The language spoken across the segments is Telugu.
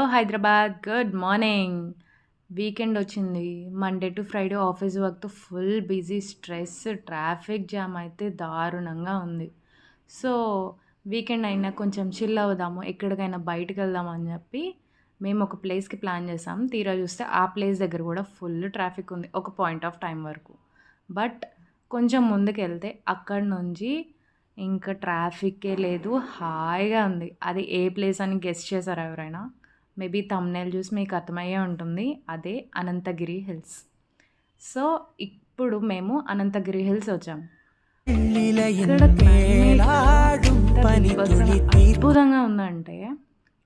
హైదరాబాద్. Good morning. వీకెండ్ వచ్చింది. మండే టు ఫ్రైడే ఆఫీస్ వర్క్‌తో full busy, stress, traffic jam అయితే దారుణంగా ఉంది. సో, వీకెండ్ అయినా కొంచెం చిల్ అవుదాము, ఎక్కడికైనా బయటికెళ్దాం అని చెప్పి మేము ఒక ప్లేస్‌కి ప్లాన్ చేసాం. తీరా చూస్తే ఆ ప్లేస్ దగ్గర కూడా ఫుల్ ట్రాఫిక్ ఉంది ఒక పాయింట్ ఆఫ్ టైమ్ వరకు. బట్ కొంచెం ముందుకెళ్తే అక్కడి నుంచి ఇంకా ట్రాఫిక్కే లేదు. హాయిగా ఉంది. అది ఏ ప్లేస్ అని గెస్ చేసారా ఎవరైనా? మేబీ థంబ్‌నెయిల్ చూసి మీకు అర్థమయ్యే ఉంటుంది. అదే అనంతగిరి హిల్స్. సో, ఇప్పుడు మేము అనంతగిరి హిల్స్ వచ్చాము. ఇక్కడ క్లైమేట్ ఎంత బీభత్సంగా అద్భుతంగా ఉందంటే,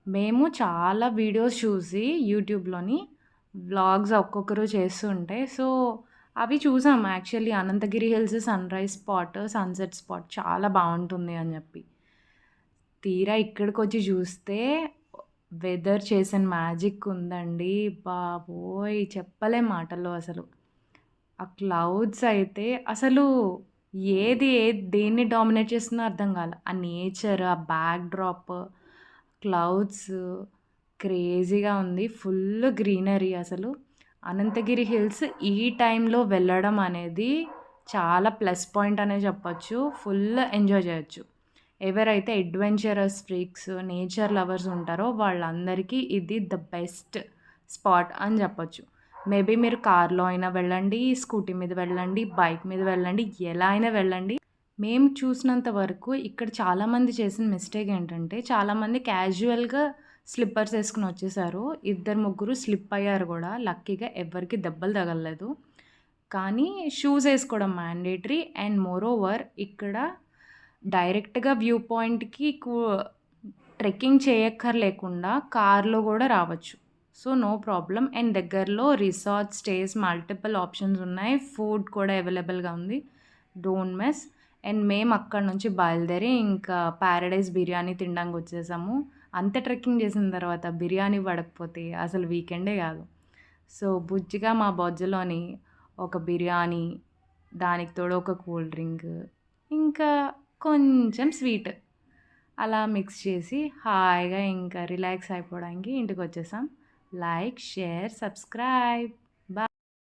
మేము చాలా వీడియోస్ చూసి యూట్యూబ్‌లోని వ్లాగ్స్ ఒక్కొక్కరు చేస్తుంటే, సో, అవి చూసాం actually Ananthagiri hills sunrise spot, sunset spot చాలా బావుంటుంది అని చెప్పి. తీరా ఇక్కడికొచ్చి చూస్తే వెదర్ చేసిన మ్యాజిక్ ఉందండి. బాబోయ్! చెప్పలేం మాటల్లో అసలు. ఆ క్లౌడ్స్ అయితే అసలు దేన్ని డామినేట్ చేస్తుందో అర్థం కాలే. ఆ నేచర్, ఆ బ్యాక్ డ్రాప్, క్లౌడ్స్ క్రేజీగా ఉంది. ఫుల్ గ్రీనరీ అసలు. అనంతగిరి హిల్స్ ఈ టైంలో వెళ్ళడం అనేది చాలా ప్లస్ పాయింట్ అనే చెప్పొచ్చు. ఫుల్ ఎంజాయ్ చేయొచ్చు. ఎవరైతే అడ్వెంచరస్ ఫ్రీక్స్, నేచర్ లవర్స్ ఉంటారో వాళ్ళందరికీ ఇది ద బెస్ట్ స్పాట్ అని చెప్పొచ్చు. మేబీ మీరు కార్‌లో అయినా వెళ్ళండి, స్కూటీ మీద వెళ్ళండి, బైక్ మీద వెళ్ళండి, ఎలా అయినా వెళ్ళండి. మేము చూసినంత వరకు ఇక్కడ చాలామంది చేసిన మిస్టేక్ ఏంటంటే, చాలామంది క్యాజువల్‌గా స్లిప్పర్స్ ఏసుకొని వచ్చేసారు. ఇద్దరు, ముగ్గురు స్లిప్ అయ్యారు గూడా. లక్కీగా ఎవ్వరికీ దెబ్బలు తగలలేదు. కానీ షూస్ ఏసుకోవడం మ్యాండేటరీ. అండ్ మోరోవర్ ఇక్కడ డైరెక్ట్‌గా వ్యూ పాయింట్‌కి ట్రెక్కింగ్ చేయక్కర్లేకుండా కార్‌లో గూడా రావచ్చు. So, no problem. అండ్ దగ్గరలో రిసార్ట్ స్టేస్ మల్టిపుల్ ఆప్షన్స్ ఉన్నాయి. ఫుడ్ కూడా అవైలబుల్‌గా ఉంది. Don't miss. అండ్ మేము అక్కడి నుంచి బయలుదేరి ఇంకా పారడైజ్ బిర్యానీ తినడానికి వచ్చేసాము. అంత ట్రెక్కింగ్ చేసిన తర్వాత బిర్యానీ పడకపోతే అసలు వీకెండే కాదు. సో, బుజ్జిగా మా బొజ్జలోని ఒక బిర్యానీ, దానికి తోడు ఒక కూల్ డ్రింక్, ఇంకా కొంచెం స్వీట్ అలా మిక్స్ చేసి హాయిగా ఇంకా రిలాక్స్ అయిపోవడానికి ఇంటికొచ్చేసాం. Like, share, subscribe.